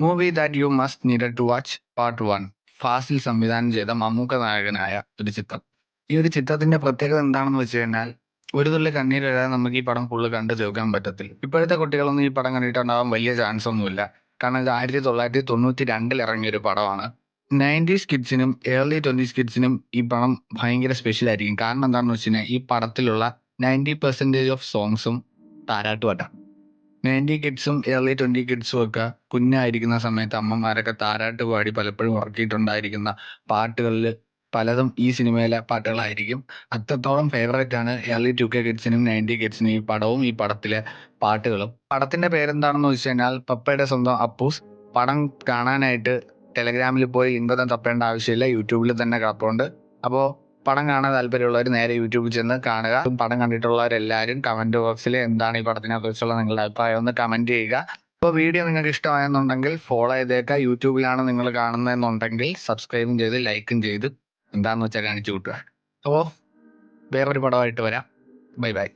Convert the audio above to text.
Movie that you must needed to watch part 1. Fazil സംവിധാനം ചെയ്ത മമ്മൂക്ക നായകനായ ഒരു ചിത്രം. ഈ ഒരു ചിത്രത്തിന്റെ പ്രത്യേകത എന്താണെന്ന് വെച്ച് കഴിഞ്ഞാൽ ഒരു തുള്ളി കണ്ണീര് വരാതെ നമുക്ക് ഈ പടം ഫുള്ള് കണ്ടു തീർക്കാൻ പറ്റത്തില്ല. ഇപ്പോഴത്തെ കുട്ടികളൊന്നും ഈ പടം കണ്ടിട്ടുണ്ടാവാൻ വലിയ ചാൻസ് ഒന്നുമില്ല. കാരണം ഇത് 1992 ഇറങ്ങിയ ഒരു പടമാണ്. 90s കിഡ്സിനും ഏർലി 20s കിഡ്സിനും ഈ പടം ഭയങ്കര സ്പെഷ്യൽ ആയിരിക്കും. കാരണം എന്താണെന്ന് വെച്ച് കഴിഞ്ഞാൽ ഈ പടത്തിലുള്ള 90% ഓഫ് സോങ്സും താരാട്ടുപാട്ടാണ്. 90 കിഡ്സും ഏർലി 20 കിഡ്സും ഒക്കെ കുഞ്ഞായിരിക്കുന്ന സമയത്ത് അമ്മമാരൊക്കെ താരാട്ട് പാടി പലപ്പോഴും ഉറക്കിയിട്ടുണ്ടായിരിക്കുന്ന പാട്ടുകളിൽ പലതും ഈ സിനിമയിലെ പാട്ടുകളായിരിക്കും. അത്രത്തോളം ഫേവറേറ്റ് ആണ് ഏർലി 2K കിഡ്സിനും 90 കിഡ്സിനും ഈ പടവും ഈ പടത്തിലെ പാട്ടുകളും. പടത്തിന്റെ പേരെന്താണെന്ന് വെച്ച് കഴിഞ്ഞാൽ പപ്പയുടെ സ്വന്തം അപ്പൂസ്. പടം കാണാനായിട്ട് ടെലഗ്രാമിൽ പോയി ലിങ്കൊന്നും തപ്പേണ്ട ആവശ്യമില്ല, യൂട്യൂബിൽ തന്നെ കിടപ്പുണ്ട്. അപ്പോൾ പടം കാണാൻ താല്പര്യമുള്ളവർ നേരെ യൂട്യൂബിൽ ചെന്ന് കാണുക. പടം കണ്ടിട്ടുള്ളവരെല്ലാവരും കമന്റ് ബോക്സിൽ എന്താണ് ഈ പടത്തിനെ കുറിച്ചുള്ള നിങ്ങളുടെ അഭിപ്രായം ഒന്ന് കമന്റ് ചെയ്യുക. അപ്പോൾ വീഡിയോ നിങ്ങൾക്ക് ഇഷ്ടമായെന്നുണ്ടെങ്കിൽ ഫോളോ ചെയ്തേക്കുക. യൂട്യൂബിലാണ് നിങ്ങൾ കാണുന്നതെന്നുണ്ടെങ്കിൽ സബ്സ്ക്രൈബും ചെയ്ത് ലൈക്കും ചെയ്ത് എന്താണെന്ന് വെച്ചാൽ കാണിച്ചു കൂട്ടുക. അപ്പോൾ വേറൊരു പടമായിട്ട് വരാം. Bye bye.